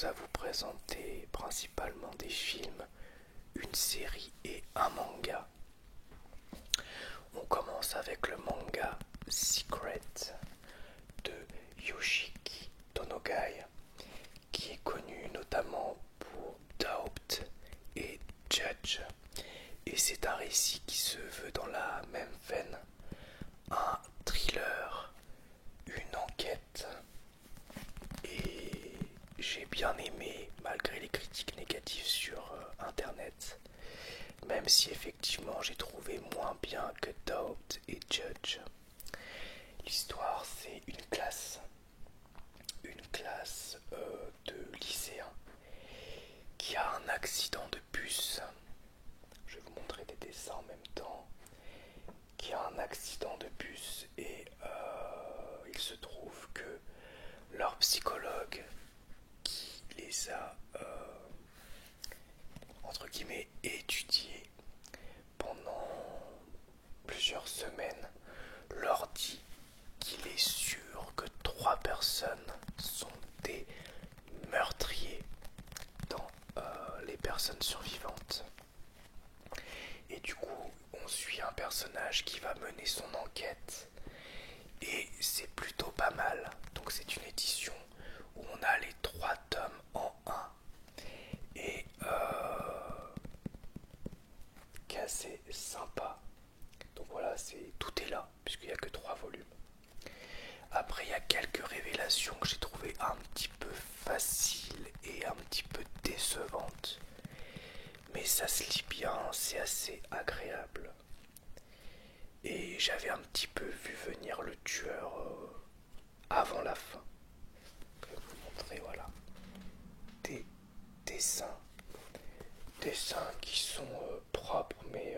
propose à vous présenter principalement des films, une série et un manga. On commence avec le manga Secret de Yoshiki Tonogai, qui est connu notamment pour Doubt et Judge. Et c'est un récit qui se veut dans la même veine, un thriller, une enquête. Et j'ai bien aimé malgré les critiques négatives sur internet, même si effectivement j'ai trouvé moins bien que Doubt et Judge. L'histoire, c'est une classe de lycéens qui a un accident de bus. Je vais vous montrer des dessins en même temps. Qui a un accident de bus et il se trouve que leur psychologue qui les a entre guillemets étudiés pendant plusieurs semaines leur dit qu'il est sûr que 3 personnes sont des meurtriers dans les personnes survivantes. Et du coup, on suit un personnage qui va mener son enquête. Et c'est plutôt pas mal. Donc c'est une édition où on a les 3 tomes en un. Et qui est assez sympa. Donc voilà, tout est là, puisqu'il n'y a que 3 volumes. Après, il y a quelques révélations que j'ai trouvées un petit peu faciles et un petit peu décevantes. Mais ça se lit bien, c'est assez agréable. Et j'avais un petit peu vu venir le tueur avant la fin. Je vais vous montrer, voilà. Des dessins. Dessins qui sont propres, mais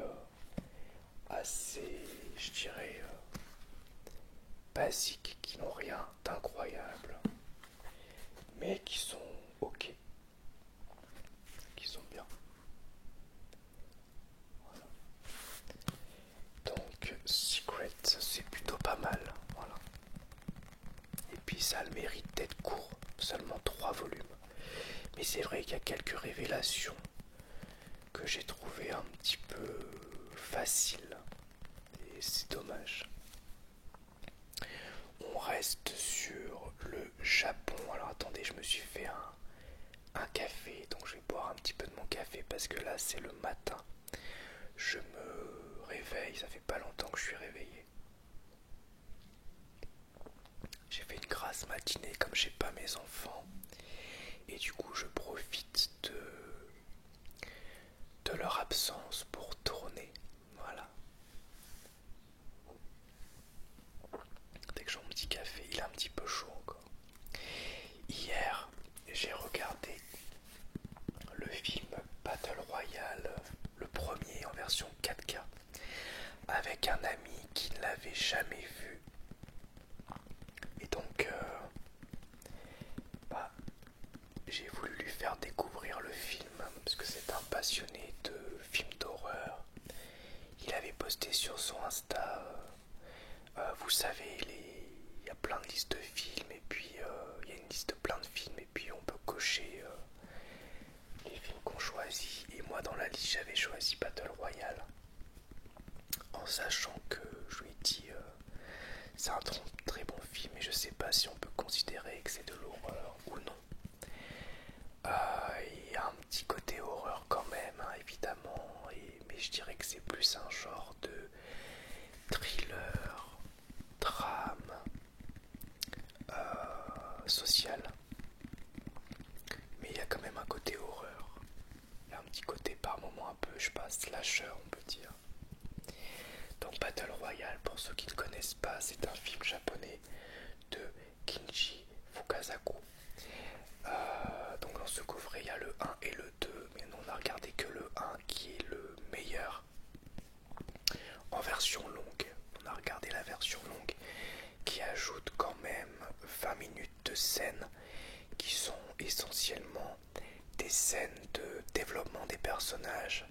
assez, je dirais, basiques, qui n'ont rien d'incroyable. Mais qui sont ok. Qui sont bien. Donc Secret, c'est plutôt pas mal, voilà. Et puis ça a le mérite d'être court, seulement 3 volumes. Mais c'est vrai qu'il y a quelques révélations que j'ai trouvées un petit peu faciles. Et c'est dommage. On reste sur le Japon. Alors attendez, je me suis fait un café, donc je vais boire un petit peu de mon café parce que là c'est le matin. Je me réveille, ça fait pas longtemps que je suis réveillé. J'ai fait une grasse matinée comme j'ai pas mes enfants. Et du coup je profite de leur absence pour tourner. Voilà. Dès que j'ai mon petit café, il est un petit peu chaud encore. Hier, j'ai regardé le film Battle Royale, le premier en version 4K, avec un ami qui ne l'avait jamais vu. Et donc, j'ai voulu lui faire découvrir le film, parce que c'est un passionné de films d'horreur. Il avait posté sur son Insta, vous savez, il y a plein de listes de films, et puis il y a une liste de plein de films, et puis on peut cocher les films qu'on choisit. Et moi, dans la liste, j'avais choisi Battle Royale, en sachant que je lui ai dit c'est un très bon film, et je sais pas si on peut considérer que c'est de l'horreur ou non. Il y a un petit côté horreur quand même, hein, évidemment, mais je dirais que c'est plus un genre de thriller, drame, social. Mais il y a quand même un côté horreur. Il y a un petit côté par moment un peu, je sais pas, slasher on peut dire. Donc Battle Royale, pour ceux qui ne connaissent pas, c'est un film japonais de Kinji Fukasaku. Donc dans ce coffret il y a le 1 et le 2, mais nous on a regardé que le 1 qui est le meilleur en version longue. On a regardé la version longue qui ajoute quand même 20 minutes de scènes qui sont essentiellement des scènes de développement des personnages.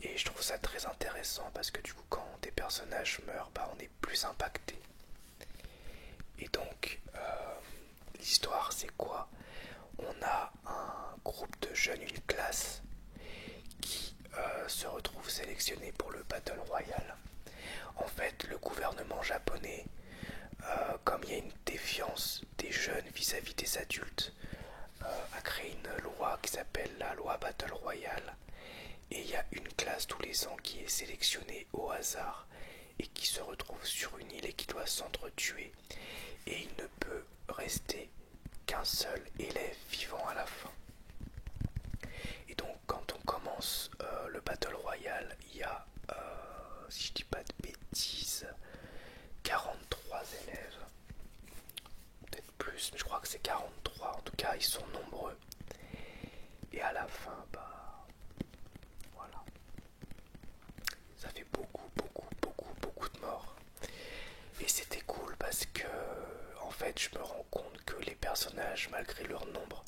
Et je trouve ça très intéressant parce que du coup quand des personnages meurent, on est plus impacté. Et donc l'histoire c'est quoi? On a un s'appelle la loi Battle Royale. Et il y a une classe tous les ans qui est sélectionnée au hasard et qui se retrouve sur une île et qui doit s'entretuer. Et il ne peut rester qu'un seul élève vivant à la fin. Et donc quand on commence le Battle Royale, il y a, si je dis pas de bêtises, 43 élèves. Peut-être plus, mais je crois que c'est 43. En tout cas, ils sont nombreux. Et à la fin, bah voilà. Ça fait beaucoup de morts. Et c'était cool parce que, en fait, je me rends compte que les personnages, malgré leur nombre,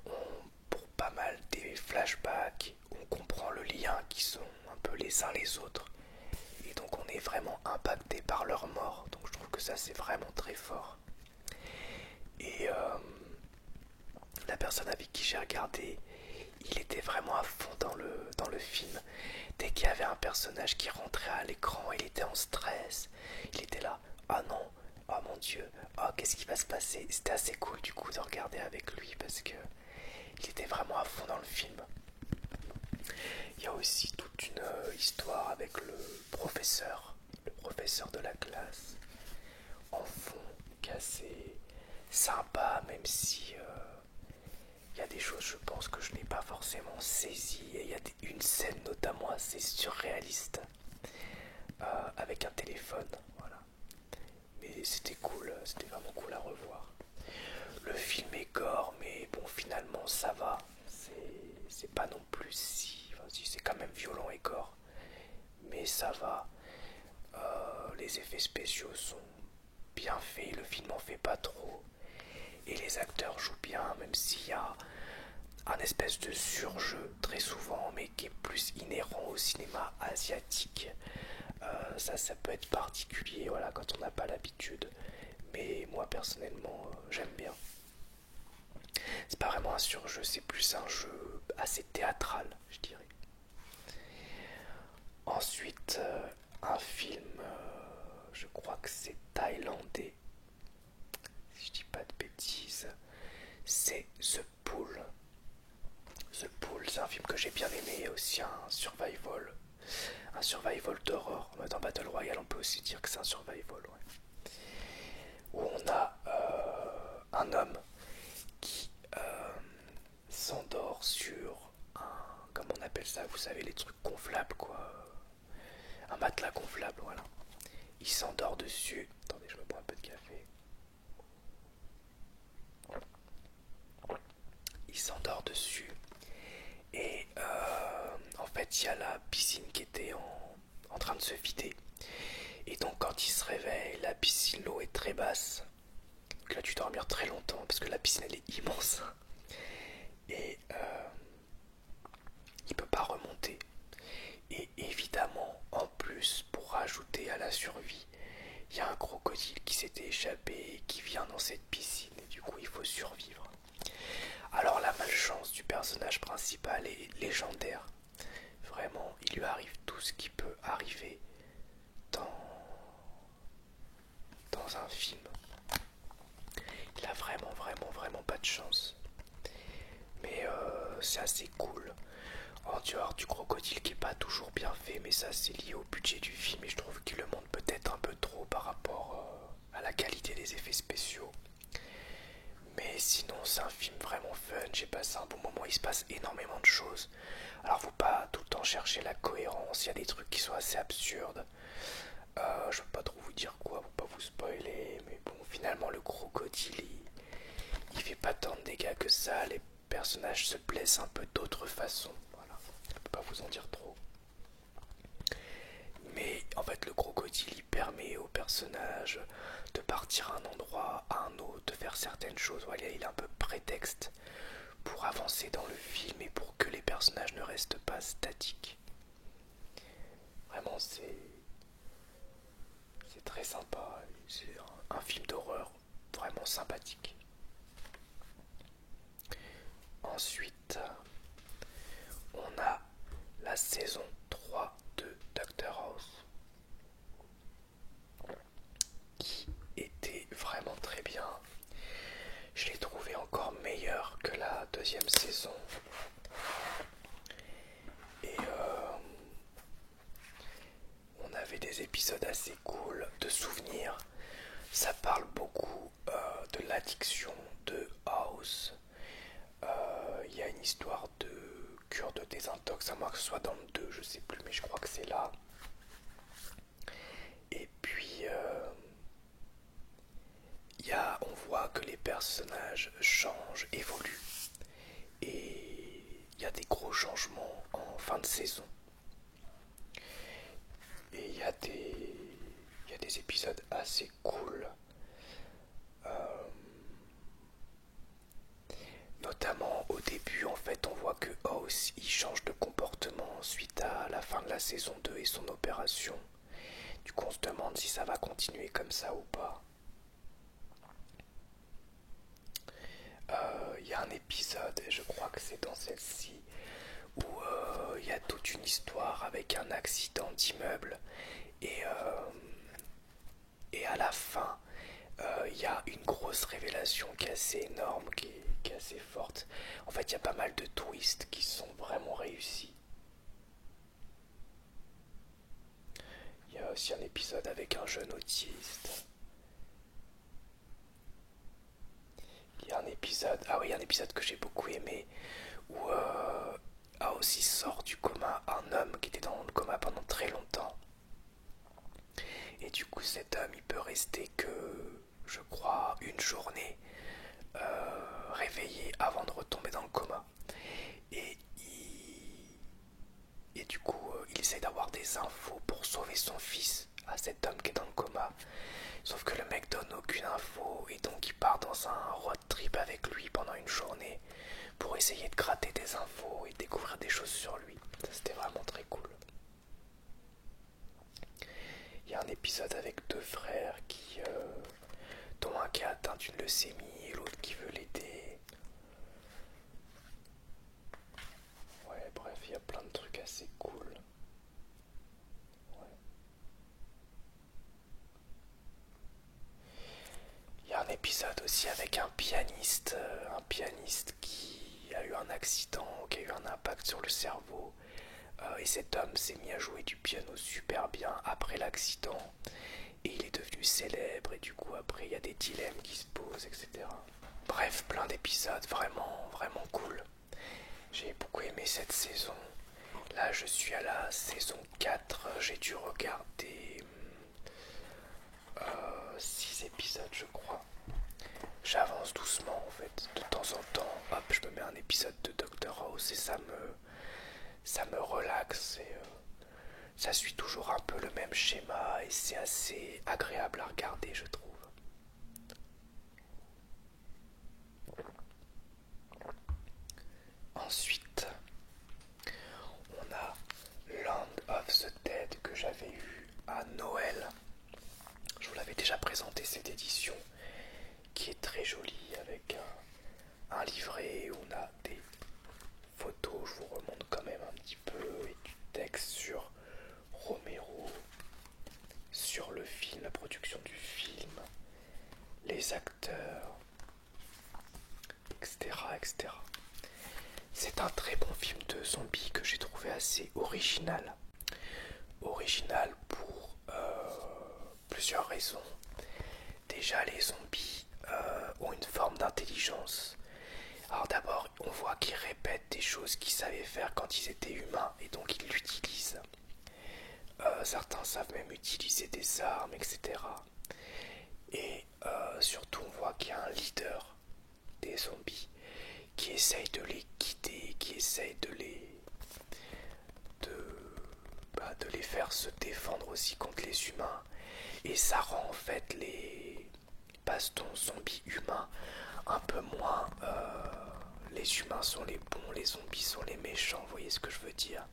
ont pour pas mal des flashbacks. On comprend le lien qui sont un peu les uns les autres. Et donc on est vraiment impacté par leur mort. Donc je trouve que ça c'est vraiment très fort. Et la personne avec qui j'ai regardé, il était vraiment à fond dans le film. Dès qu'il y avait un personnage qui rentrait à l'écran, il était en stress. Il était là, ah non, oh mon dieu, oh qu'est-ce qui va se passer. C'était assez cool du coup de regarder avec lui parce que il était vraiment à fond dans le film. Il y a aussi toute une histoire avec le professeur de la classe, en fond, qui est assez sympa, même si il y a des choses, je pense, que je n'ai pas forcément saisies. Et il y a une scène notamment assez surréaliste avec un téléphone, voilà. Mais c'était cool, c'était vraiment cool à revoir. Le film est gore, mais bon, finalement, ça va. C'est pas non plus si... Enfin, si c'est quand même violent et gore, mais ça va. Les effets spéciaux sont bien faits, le film en fait pas trop. Et les acteurs jouent bien, même s'il y a un espèce de surjeu très souvent, mais qui est plus inhérent au cinéma asiatique. Ça peut être particulier, voilà, quand on n'a pas l'habitude. Mais moi personnellement, j'aime bien. C'est pas vraiment un surjeu, c'est plus un jeu assez théâtral, je dirais. Ensuite, un film, je crois que c'est thaïlandais, si je dis pas de bêtises, c'est The Pool. The Pool, c'est un film que j'ai bien aimé, et aussi un survival d'horreur. Dans Battle Royale, on peut aussi dire que c'est un survival, ouais. Où on a un homme qui s'endort sur comment on appelle ça, vous savez, les trucs gonflables, quoi. Un matelas gonflable, voilà. Il s'endort dessus. Attendez, je me bois un peu de café. Il s'endort dessus. Et en fait, il y a la piscine qui était en train de se vider. Et donc, quand il se réveille, la piscine, l'eau est très basse. Donc, il a dû dormir très longtemps parce que la piscine, elle est immense. Et il peut pas remonter. Et évidemment, en plus, pour rajouter à la survie, il y a un crocodile qui s'était échappé et qui vient dans cette piscine. Et du coup, il faut survivre. Alors la malchance du personnage principal est légendaire. Vraiment, il lui arrive tout ce qui peut arriver dans un film. Il a vraiment pas de chance. Mais c'est assez cool. En dehors du crocodile qui est pas toujours bien fait, mais ça c'est lié au budget du film et je trouve qu'il le montre peut-être un peu trop par rapport à la qualité des effets spéciaux. Mais sinon c'est un film vraiment fun, j'ai passé un bon moment, il se passe énormément de choses. Alors faut pas tout le temps chercher la cohérence, il y a des trucs qui sont assez absurdes. Je peux pas trop vous dire quoi, faut pas vous spoiler, mais bon finalement le crocodile il fait pas tant de dégâts que ça, les personnages se blessent un peu d'autres façons. Voilà, je peux pas vous en dire trop. Mais en fait le crocodile il permet aux personnages de partir à un endroit, à un autre, de faire certaines choses. Voilà, il est un peu prétexte pour avancer dans le film et pour que les personnages ne restent pas statiques. Vraiment c'est très sympa, c'est un film d'horreur vraiment sympathique. Ensuite, on a la saison 3 de Doctor House qui était vraiment très bien. Je l'ai trouvé encore meilleur que la deuxième saison. histoire de cure de désintox, à moins que ce soit dans le 2, je sais plus, mais je crois que c'est là. Et puis, on voit que les personnages changent, évoluent. Et il y a des gros changements en fin de saison. Et il y a des épisodes assez cool. Notamment au début, en fait, on voit que House il change de comportement suite à la fin de la saison 2 et son opération. Du coup, on se demande si ça va continuer comme ça ou pas. Il y a un épisode, et je crois que c'est dans celle-ci, où il y a toute une histoire avec un accident d'immeuble et, et à la fin, il y a une grosse révélation qui est assez énorme, qui est assez forte. En fait, il y a pas mal de twists qui sont vraiment réussis. Il y a aussi un épisode avec un jeune autiste. Il y a un épisode, ah oui, un épisode que j'ai beaucoup aimé où a aussi sort du coma un homme qui était dans le coma pendant très longtemps. Et du coup, cet homme, il peut rester que, je crois, une journée réveillé avant de retomber dans le coma. Et et du coup, il essaie d'avoir des infos pour sauver son fils à cet homme qui est dans le coma. Sauf que le mec donne aucune info et donc il part dans un road trip avec lui pendant une journée pour essayer de gratter des infos et découvrir des choses sur lui. Ça, c'était vraiment très cool. Il y a un épisode avec deux frères dont un qui a atteint une leucémie et l'autre qui veut l'aider. Ouais, bref, il y a plein de trucs assez cool. Ouais. Il y a un épisode aussi avec un pianiste qui a eu un accident, qui a eu un impact sur le cerveau. Et cet homme s'est mis à jouer du piano super bien après l'accident. Et il est devenu célèbre et du coup après il y a des dilemmes qui se posent, etc. Bref, plein d'épisodes vraiment, vraiment cool. J'ai beaucoup aimé cette saison. Là je suis à la saison 4, j'ai dû regarder 6 épisodes je crois. J'avance doucement en fait, de temps en temps, hop, je me mets un épisode de Doctor House et ça me relaxe et ça suit toujours un peu le même schéma et c'est assez agréable à regarder je trouve. Ensuite, on a Land of the Dead que j'avais eu à Noël. Je vous l'avais déjà présenté cette édition qui est très jolie avec un livret où on a des photos, je vous remonte quand même un petit peu, et du texte sur Romero, sur le film, la production du film, les acteurs, etc. etc. C'est un très bon film de zombies que j'ai trouvé assez original. Original pour plusieurs raisons. Déjà, les zombies ont une forme d'intelligence. Alors d'abord, on voit qu'ils répètent des choses qu'ils savaient faire quand ils étaient humains et donc ils l'utilisent. Certains savent même utiliser des armes, etc. Et surtout, on voit qu'il y a un leader des zombies qui essaye de les guider, qui essaye de les faire se défendre aussi contre les humains. Et ça rend en fait les bastons zombies humains un peu moins les humains sont les bons, les zombies sont les méchants, vous voyez ce que je veux dire.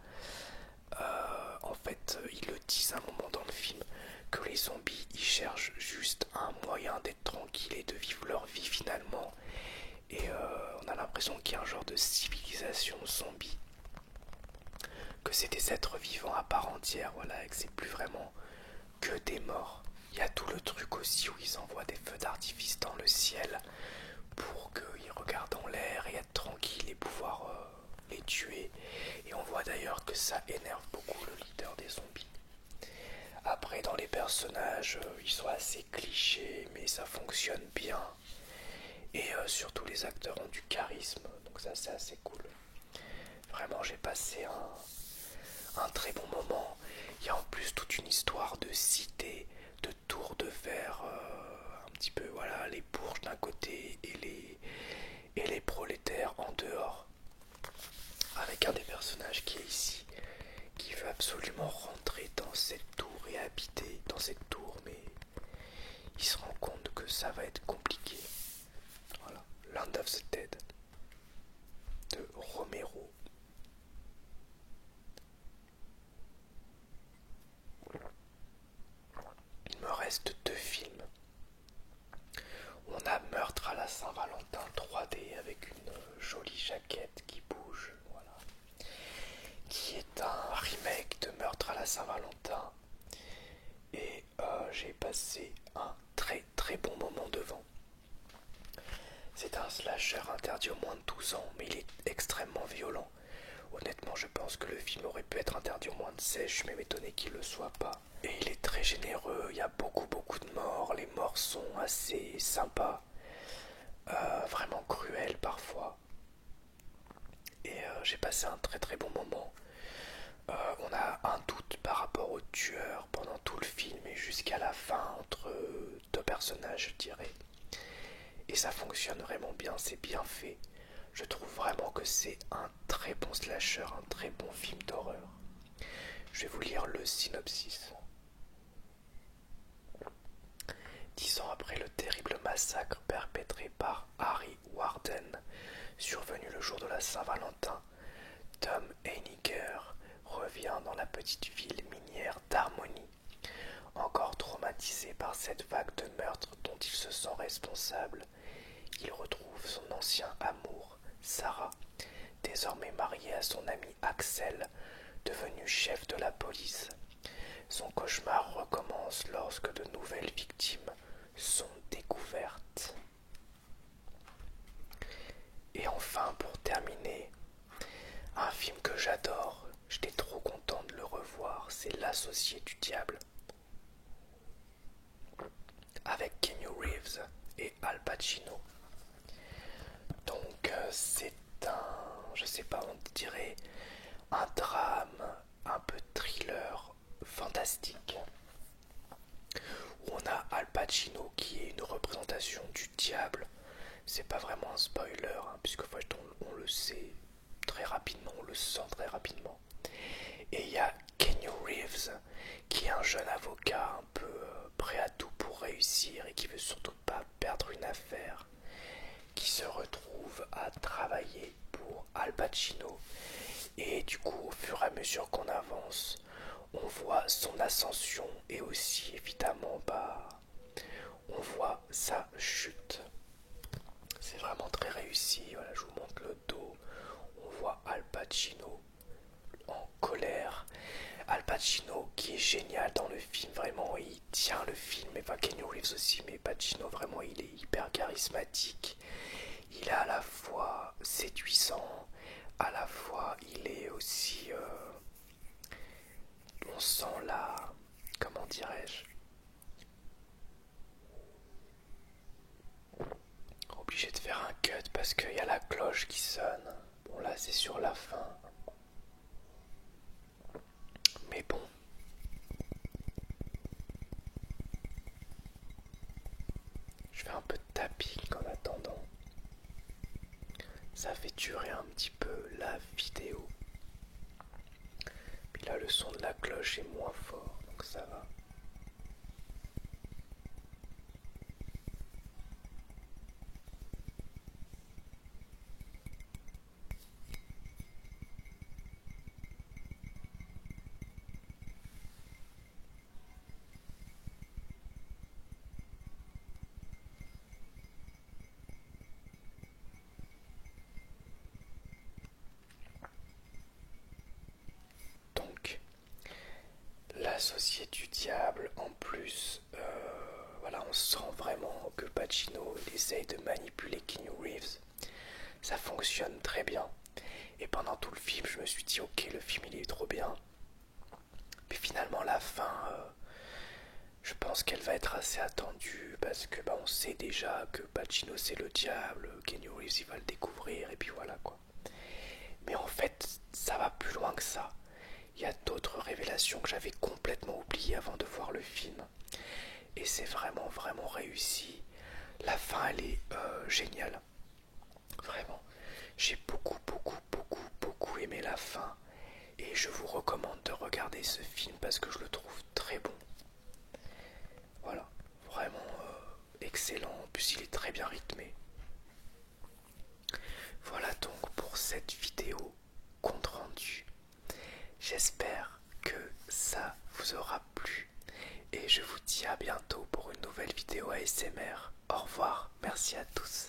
En fait, ils le disent à un moment dans le film que les zombies ils cherchent juste un moyen d'être tranquilles et de vivre leur vie finalement. Et on a l'impression qu'il y a un genre de civilisation zombie, que c'est des êtres vivants à part entière, voilà, et que c'est plus vraiment que des morts. Il y a tout le truc aussi où ils envoient des feux d'artifice dans le ciel pour qu'ils regardent en l'air et être tranquilles et pouvoir les tuer. Et on voit d'ailleurs que ça énerve beaucoup le leader des zombies. Après, dans les personnages, ils sont assez clichés, mais ça fonctionne bien. Et surtout, les acteurs ont du charisme, donc ça c'est assez cool. Vraiment, j'ai passé un très bon moment. Il y a en plus toute une histoire de cité, de tours de verre, un petit peu, voilà, les bourges d'un côté et les prolétaires en dehors. Avec un des personnages qui est ici, qui veut absolument rentrer dans cette tour et habiter dans cette tour, mais il se rend compte que ça va être compliqué. Voilà, Land of the Dead de Romero. Il me reste deux films. On a Meurtre à la Saint-Valentin 3D avec une jolie jaquette qui bouge, voilà, qui est un remake de Meurtre à la Saint-Valentin. Et j'ai passé un très très bon moment devant. C'est un slasher interdit aux moins de 12 ans, mais il est extrêmement violent. Honnêtement, je pense que le film aurait pu être interdit aux moins de 16, je suis même étonné qu'il ne le soit pas. Et il est très généreux, il y a beaucoup de morts, les morts sont assez sympas, vraiment cruels parfois. Et j'ai passé un très très bon moment. On a un doute par rapport au tueur pendant tout le film et jusqu'à la fin entre deux personnages, je dirais. Et ça fonctionne vraiment bien, c'est bien fait. Je trouve vraiment que c'est un très bon slasher, un très bon film d'horreur. Je vais vous lire le synopsis. 10 ans après le terrible massacre perpétré par Harry Warden, survenu le jour de la Saint-Valentin, Tom Heiniger revient dans la petite ville minière d'Harmony. Encore traumatisé par cette vague de meurtres dont il se sent responsable, il retrouve son ancien amour, Sarah, désormais mariée à son ami Axel, devenu chef de la police. Son cauchemar recommence lorsque de nouvelles victimes sont découvertes. Et enfin, pour terminer, un film que j'adore, j'étais trop content de le revoir, c'est L'Associé du Diable, avec Keanu Reeves et Al Pacino. Donc c'est je sais pas, on dirait un drame, un peu thriller, fantastique, où on a Al Pacino qui est une représentation du diable. C'est pas vraiment un spoiler, hein, puisque on le sait très rapidement, on le sent très rapidement. Et il y a Keanu Reeves, qui est un jeune avocat un peu prêt à tout pour réussir et qui veut surtout pas perdre une affaire, qui se retrouve à travailler pour Al Pacino. Et du coup, au fur et à mesure qu'on avance, on voit son ascension et aussi évidemment on voit sa chute. C'est vraiment très réussi. Voilà, je vous montre le dos. On voit Al Pacino en colère. Al Pacino qui est génial dans le film, vraiment il tient le film, et pas Keanu Reeves aussi, mais Pacino vraiment il est hyper charismatique. Il est à la fois séduisant, à la fois il est aussi on sent là, comment dirais-je, obligé de faire un cut parce qu'il y a la cloche qui sonne. Bon là c'est sur la fin, mais bon, je fais un peu de tapping en attendant. Ça fait durer un petit peu la vidéo. Puis là le son de la cloche est moins fort, donc ça va. Donc, l'associé du diable, en plus, voilà, on sent vraiment que Pacino essaye de manipuler Keanu Reeves. Ça fonctionne très bien. Et pendant tout le film, je me suis dit, ok, le film il est trop bien. Puis finalement, la fin, je pense qu'elle va être assez attendue parce que on sait déjà que Pacino c'est le diable, Keanu Reeves il va le découvrir et puis voilà quoi. Mais en fait, La fin, elle est géniale. Vraiment, j'ai beaucoup aimé la fin. Et je vous recommande de regarder ce film parce que je le trouve très bon. Voilà, vraiment excellent. En plus, il est très bien rythmé. Voilà donc pour cette vidéo compte rendu. J'espère que ça vous aura plu. Et je vous dis à bientôt pour une nouvelle vidéo ASMR. Au revoir, merci à tous.